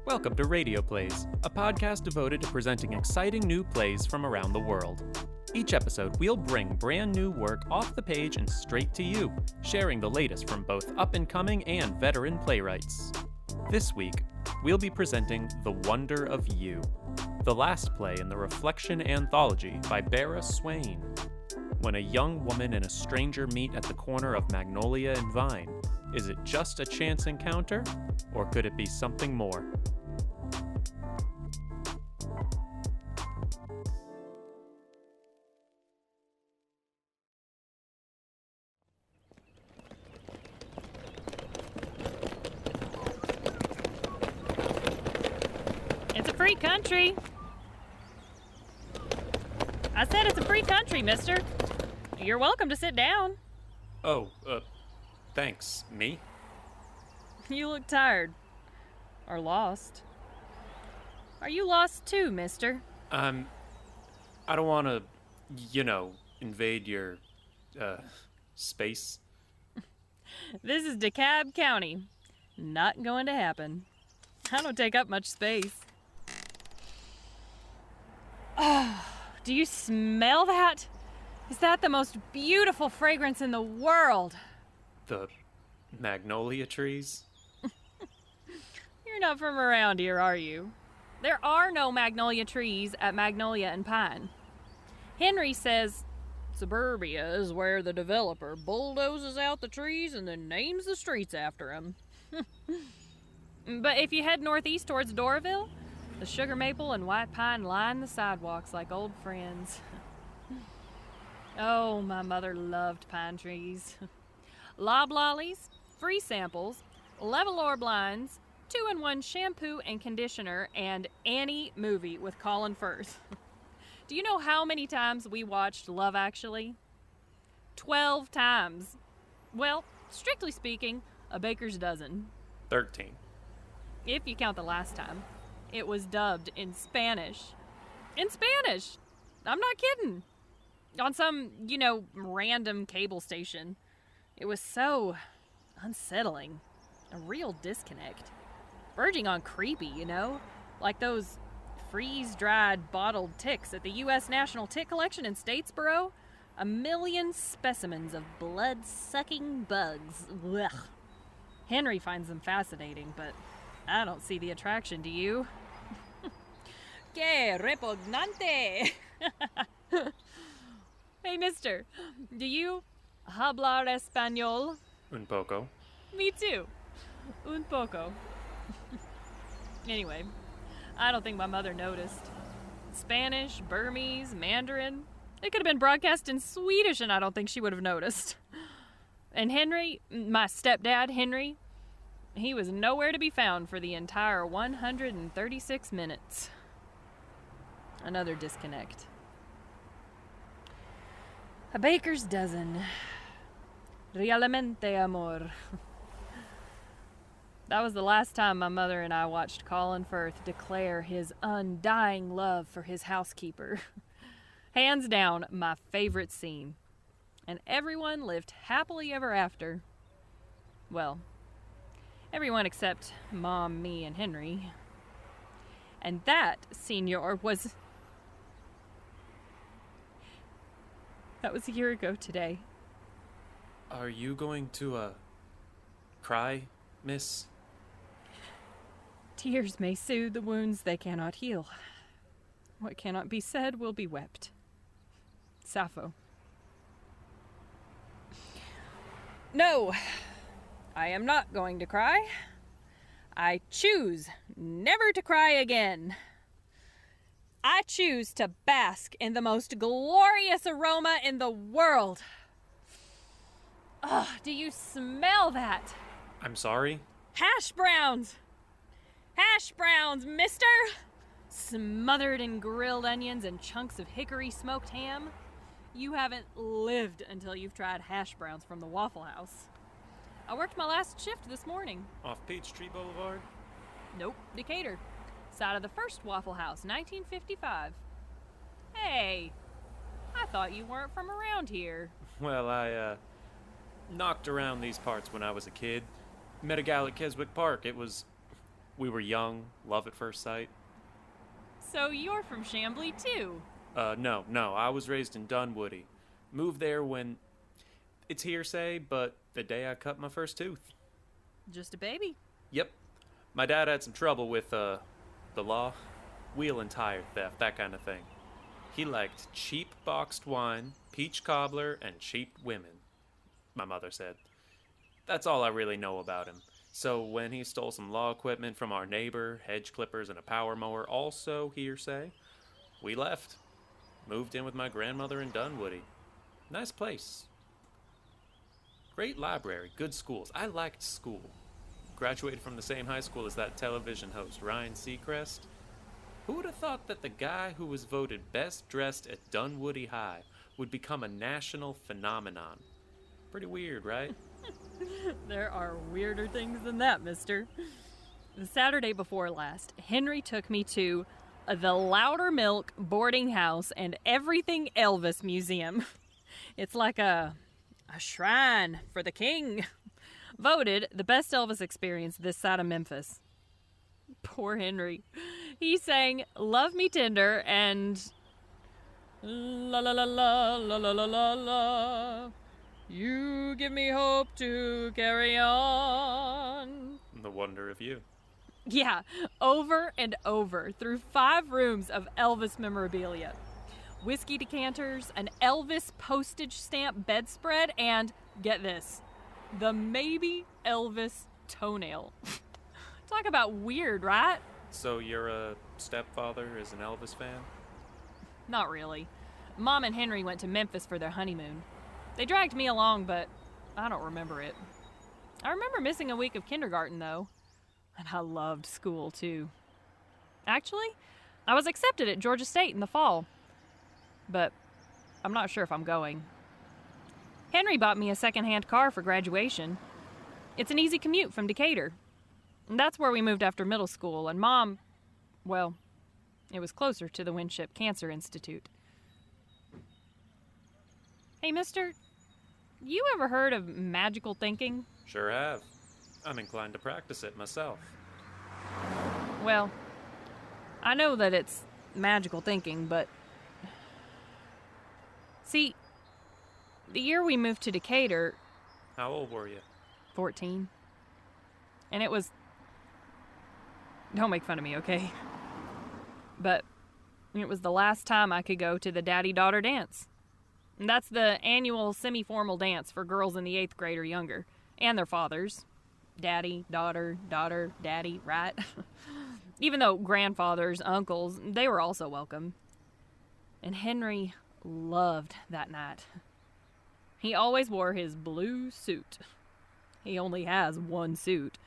Welcome to Radio Plays, a podcast devoted to presenting exciting new plays from around the world. Each episode, we'll bring brand new work off the page and straight to you, sharing the latest from both up-and-coming and veteran playwrights. This week, we'll be presenting The Wonder of You, the last play in the Reflection Anthology by Bara Swain. When a young woman and a stranger meet at the corner of Magnolia and Vine, is it just a chance encounter, or could it be something more? It's a free country. I said it's a free country, mister. You're welcome to sit down. Oh, thanks. Me? You look tired. Or lost. Are you lost too, mister? I don't want to, invade your, space. This is DeKalb County. Not going to happen. I don't take up much space. Oh, do you smell that? Is that the most beautiful fragrance in the world? The magnolia trees? You're not from around here, are you? There are no magnolia trees at Magnolia and Pine. Henry says suburbia is where the developer bulldozes out the trees and then names the streets after them. But if you head northeast towards Doraville, the sugar maple and white pine line the sidewalks like old friends. Oh, my mother loved pine trees. Loblollies, free samples, Levolor blinds, 2-in-1 shampoo and conditioner, and Annie movie with Colin Firth. Do you know how many times we watched Love Actually? 12 times. Well, strictly speaking, a baker's dozen. 13. If you count the last time. It was dubbed in Spanish. In Spanish! I'm not kidding. On some, random cable station. It was so unsettling. A real disconnect. Verging on creepy, Like those freeze-dried bottled ticks at the U.S. National Tick Collection in Statesboro. 1 million specimens of blood-sucking bugs. Ugh. Henry finds them fascinating, but I don't see the attraction, do you? Que repugnante! Hey, mister, do you hablar español? Un poco. Me too. Un poco. Anyway, I don't think my mother noticed. Spanish, Burmese, Mandarin. It could have been broadcast in Swedish and I don't think she would have noticed. And Henry, my stepdad, Henry, he was nowhere to be found for the entire 136 minutes. Another disconnect. A baker's dozen. Realmente amor. That was the last time my mother and I watched Colin Firth declare his undying love for his housekeeper. Hands down, my favorite scene. And everyone lived happily ever after. Well, everyone except Mom, me, and Henry. And that, senor, was... That was a year ago today. Are you going to, cry, miss? Tears may soothe the wounds they cannot heal. What cannot be said will be wept. Sappho. No, I am not going to cry. I choose never to cry again. I choose to bask in the most glorious aroma in the world. Ugh, do you smell that? I'm sorry? Hash browns! Hash browns, mister! Smothered in grilled onions and chunks of hickory smoked ham. You haven't lived until you've tried hash browns from the Waffle House. I worked my last shift this morning. Off Peachtree Boulevard? Nope, Decatur. Side of the first Waffle House, 1955. Hey, I thought you weren't from around here. Well, I, knocked around these parts when I was a kid. Met a gal at Keswick Park. It was We were young, love at first sight. So you're from Chambly, too? No, I was raised in Dunwoody. Moved there when... It's hearsay, but the day I cut my first tooth. Just a baby. Yep. My dad had some trouble with, the law. Wheel and tire theft, that kind of thing. He liked cheap boxed wine, peach cobbler, and cheap women, my mother said. That's all I really know about him. So when he stole some law equipment from our neighbor, hedge clippers and a power mower, also hearsay, we left. Moved in with my grandmother in Dunwoody. Nice place. Great library, good schools. I liked school. Graduated from the same high school as that television host, Ryan Seacrest. Who would have thought that the guy who was voted best dressed at Dunwoody High would become a national phenomenon? Pretty weird, right? There are weirder things than that, mister. The Saturday before last, Henry took me to the Loudermilk Boarding House and Everything Elvis Museum. It's like a shrine for the king. Voted the best Elvis experience this side of Memphis. Poor Henry. He sang Love Me Tender and La La La La La La La La La. You give me hope to carry on. The wonder of you. Yeah, over and over through 5 rooms of Elvis memorabilia. Whiskey decanters, an Elvis postage stamp bedspread, and, get this, the Maybe Elvis toenail. Talk about weird, right? So your stepfather is an Elvis fan? Not really. Mom and Henry went to Memphis for their honeymoon. They dragged me along, but I don't remember it. I remember missing a week of kindergarten, though. And I loved school, too. Actually, I was accepted at Georgia State in the fall. But I'm not sure if I'm going. Henry bought me a second-hand car for graduation. It's an easy commute from Decatur. And that's where we moved after middle school, and Mom, well, it was closer to the Winship Cancer Institute. Hey, mister, you ever heard of magical thinking? Sure have. I'm inclined to practice it myself. Well, I know that it's magical thinking, but... See, the year we moved to Decatur... How old were you? 14. And it was... Don't make fun of me, okay? But it was the last time I could go to the daddy-daughter dance. And that's the annual semi-formal dance for girls in the 8th grade or younger. And their fathers. Daddy, daughter, daughter, daddy, right? Even though grandfathers, uncles, they were also welcome. And Henry loved that night. He always wore his blue suit. He only has one suit.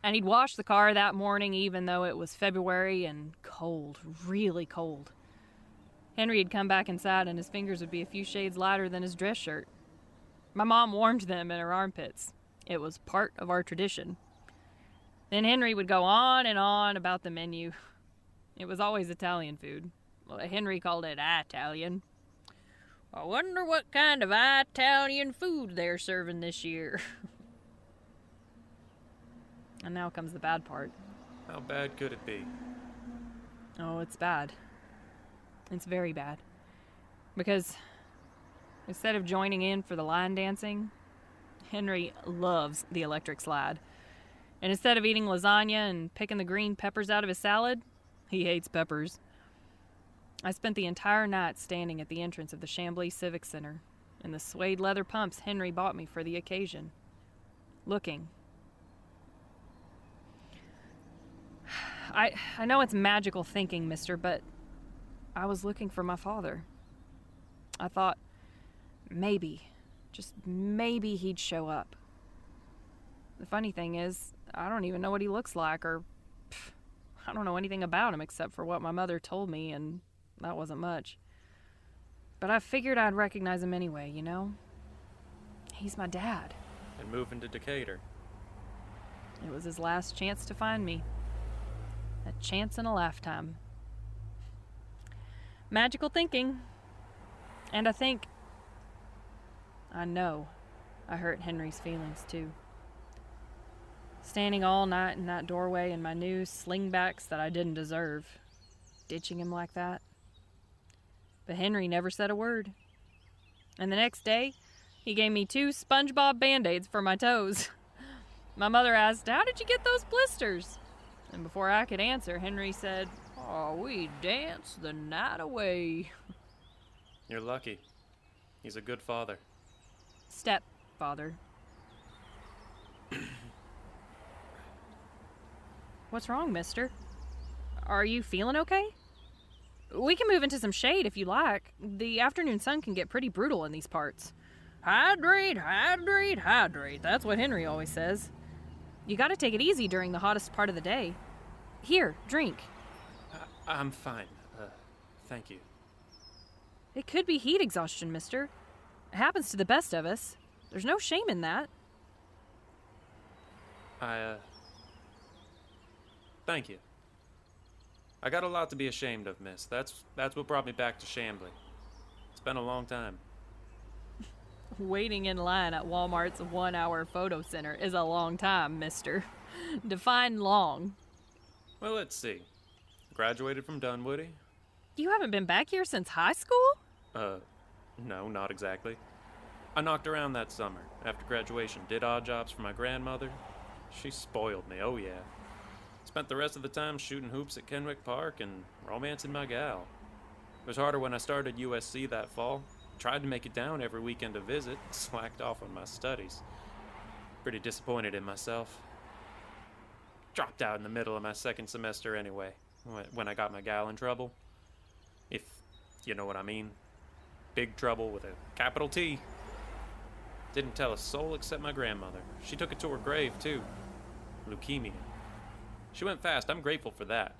And he'd wash the car that morning even though it was February and cold, really cold. Henry'd come back inside and his fingers would be a few shades lighter than his dress shirt. My mom warmed them in her armpits. It was part of our tradition. Then Henry would go on and on about the menu. It was always Italian food. Well, Henry called it Italian. I wonder what kind of Italian food they're serving this year. And now comes the bad part. How bad could it be? Oh, it's bad. It's very bad. Because instead of joining in for the line dancing, Henry loves the electric slide. And instead of eating lasagna and picking the green peppers out of his salad, he hates peppers. I spent the entire night standing at the entrance of the Chambly Civic Center in the suede leather pumps Henry bought me for the occasion, looking. I know it's magical thinking, mister, but I was looking for my father. I thought maybe, just maybe he'd show up. The funny thing is, I don't even know what he looks like, or I don't know anything about him except for what my mother told me, and that wasn't much. But I figured I'd recognize him anyway, you know? He's my dad. And moving to Decatur. It was his last chance to find me. A chance in a lifetime. Magical thinking. And I know I hurt Henry's feelings too. Standing all night in that doorway in my new slingbacks that I didn't deserve. Ditching him like that. But Henry never said a word. And the next day, he gave me 2 SpongeBob Band-Aids for my toes. My mother asked, "How did you get those blisters?" And before I could answer, Henry said, "Oh, we danced the night away." You're lucky. He's a good father. Stepfather. What's wrong, mister? Are you feeling okay? We can move into some shade if you like. The afternoon sun can get pretty brutal in these parts. Hydrate, hydrate, hydrate. That's what Henry always says. You gotta take it easy during the hottest part of the day. Here, drink. I'm fine. Thank you. It could be heat exhaustion, mister. It happens to the best of us. There's no shame in that. Thank you. I got a lot to be ashamed of, miss. That's what brought me back to Chambly. It's been a long time. Waiting in line at Walmart's 1-hour photo center is a long time, mister. Define long. Well, let's see. Graduated from Dunwoody. You haven't been back here since high school? No, not exactly. I knocked around that summer after graduation, did odd jobs for my grandmother. She spoiled me, oh yeah. Spent the rest of the time shooting hoops at Kenwick Park and romancing my gal. It was harder when I started USC that fall. Tried to make it down every weekend to visit, slacked off on my studies. Pretty disappointed in myself. Dropped out in the middle of my second semester anyway, when I got my gal in trouble. If you know what I mean. Big trouble with a capital T. Didn't tell a soul except my grandmother. She took it to her grave, too. Leukemia. She went fast, I'm grateful for that.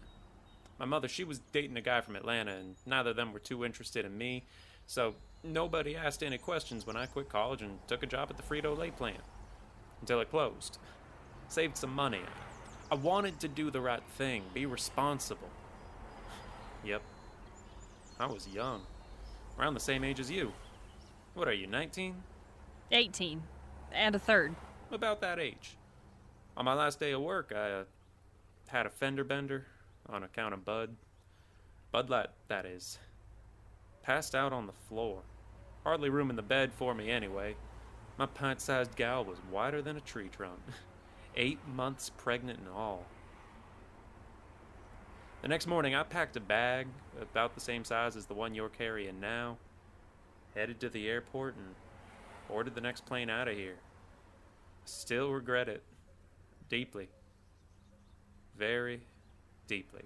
My mother, she was dating a guy from Atlanta, and neither of them were too interested in me, so nobody asked any questions when I quit college and took a job at the Frito-Lay plant. Until it closed. Saved some money. I wanted to do the right thing, be responsible. Yep. I was young. Around the same age as you. What are you, 19? 18. And a third. About that age. On my last day of work, I had a fender bender on account of Bud. Bud Light, that is. Passed out on the floor. Hardly room in the bed for me anyway. My pint-sized gal was wider than a tree trunk. 8 months pregnant and all. The next morning, I packed a bag about the same size as the one you're carrying now, headed to the airport, and boarded the next plane out of here. Still regret it. Deeply. Very deeply.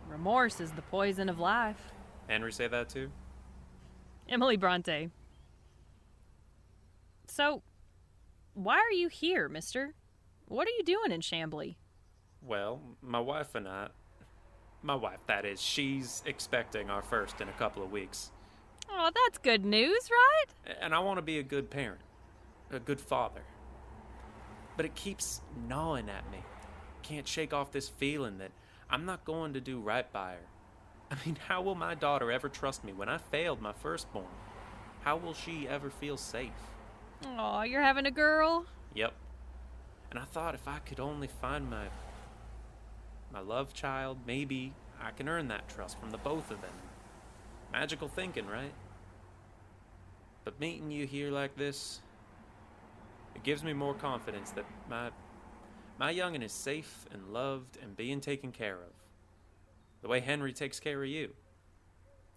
Remorse is the poison of life. Henry say that too? Emily Bronte. So, why are you here, mister? What are you doing in Chambly? Well, my wife, that is, she's expecting our first in a couple of weeks. Oh, that's good news, right? And I want to be a good parent, a good father. But it keeps gnawing at me. Can't shake off this feeling that I'm not going to do right by her. I mean, how will my daughter ever trust me when I failed my firstborn? How will she ever feel safe? Oh, you're having a girl? Yep. And I thought if I could only find my love child, maybe I can earn that trust from the both of them. Magical thinking, right? But meeting you here like this, it gives me more confidence that my youngin' is safe and loved and being taken care of. The way Henry takes care of you.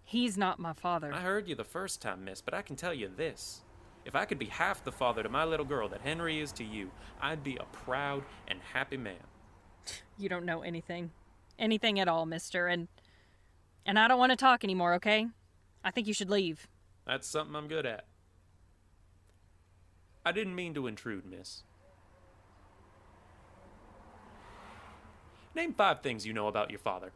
He's not my father. I heard you the first time, miss, but I can tell you this. If I could be half the father to my little girl that Henry is to you, I'd be a proud and happy man. You don't know anything. Anything at all, mister, and I don't want to talk anymore, okay? I think you should leave. That's something I'm good at. I didn't mean to intrude, miss. Name 5 things you know about your father.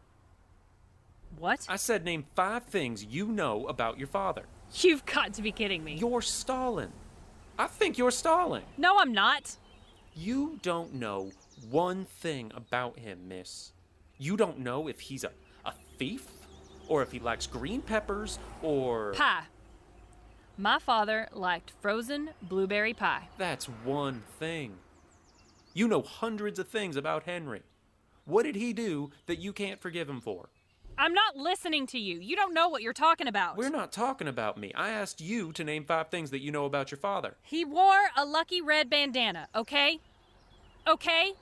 What? I said name 5 things you know about your father. You've got to be kidding me. You're stalling. I think you're stalling. No, I'm not. You don't know one thing about him, miss. You don't know if he's a thief, or if he likes green peppers, or... Pa, My father liked frozen blueberry pie. That's one thing. You know hundreds of things about Henry. What did he do that you can't forgive him for? I'm not listening to you. You don't know what you're talking about. We're not talking about me. I asked you to name 5 things that you know about your father. He wore a lucky red bandana, okay? Okay?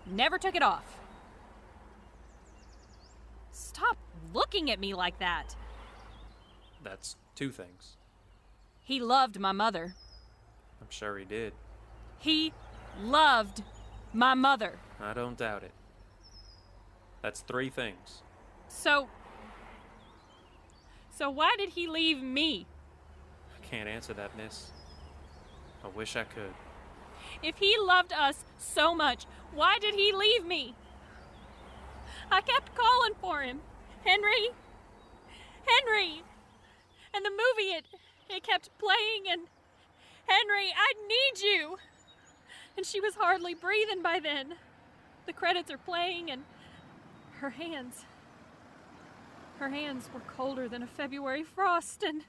Never took it off. Stop looking at me like that. That's 2 things. He loved my mother. I'm sure he did. He loved my mother. I don't doubt it. That's 3 things. So why did he leave me? I can't answer that, miss. I wish I could. If he loved us so much, why did he leave me? I kept calling for him. Henry! Henry! And the movie, it kept playing, and Henry, I need you! And she was hardly breathing by then. The credits are playing, and her hands were colder than a February frost, and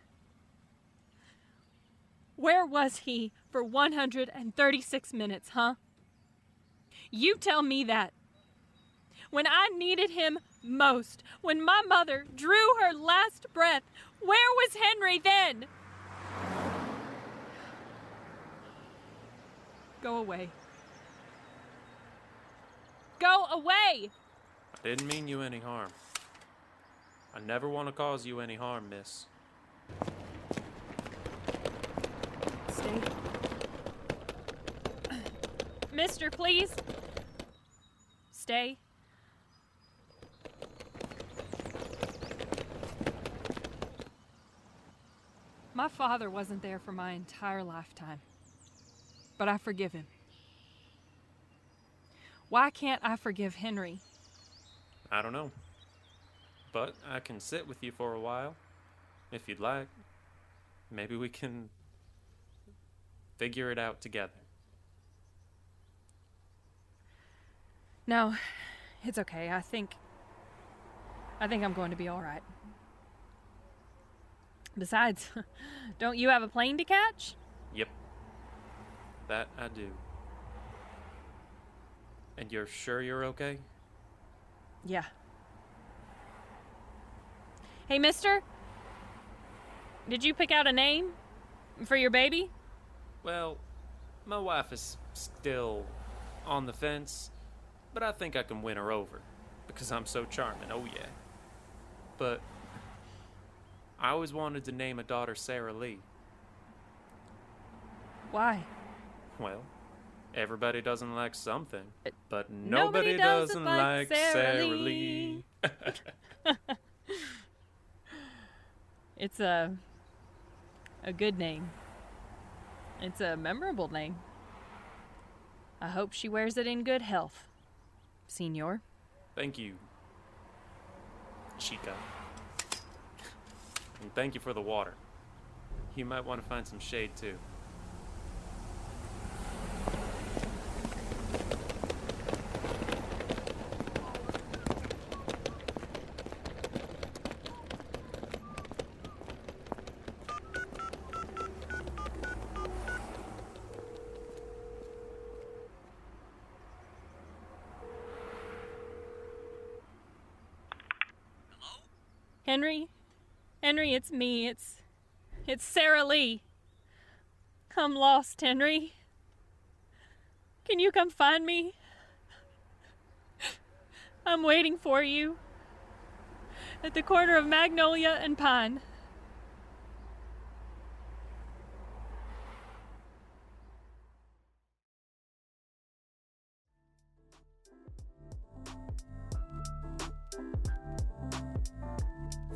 where was he for 136 minutes, huh? You tell me that. When I needed him most, when my mother drew her last breath, where was Henry then? Go away. Go away! I didn't mean you any harm. I never want to cause you any harm, miss. Stay. Mister, please. Stay. My father wasn't there for my entire lifetime, but I forgive him. Why can't I forgive Henry? I don't know. But I can sit with you for a while, if you'd like. Maybe we can figure it out together. No, it's okay. I think I'm going to be all right. Besides, don't you have a plane to catch? Yep. That I do. And you're sure you're okay? Yeah. Hey, mister? Did you pick out a name for your baby? Well, my wife is still on the fence, but I think I can win her over because I'm so charming, oh yeah. But I always wanted to name a daughter Sarah Lee. Why? Well, everybody doesn't like something, but Nobody nobody doesn't like Sarah Lee. Lee. It's a good name. It's a memorable name. I hope she wears it in good health, Senor. Thank you, Chica. And thank you for the water. You might want to find some shade too. Henry, it's me. It's Sarah Lee. I'm lost, Henry. Can you come find me? I'm waiting for you at the corner of Magnolia and Pine.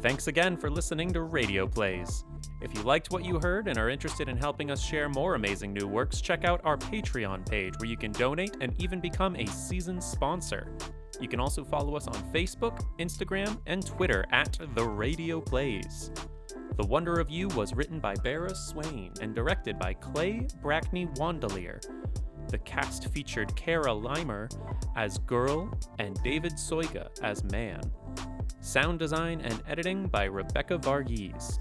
Thanks again for listening to Radio Plays. If you liked what you heard and are interested in helping us share more amazing new works, check out our Patreon page where you can donate and even become a seasoned sponsor. You can also follow us on Facebook, Instagram, and Twitter at The Radio Plays. The Wonder of You was written by Bara Swain and directed by Klay Brackney-Wandelear. The cast featured Kara Leimer as Girl and David Soyka as Man. Sound design and editing by Rebekah Varghese.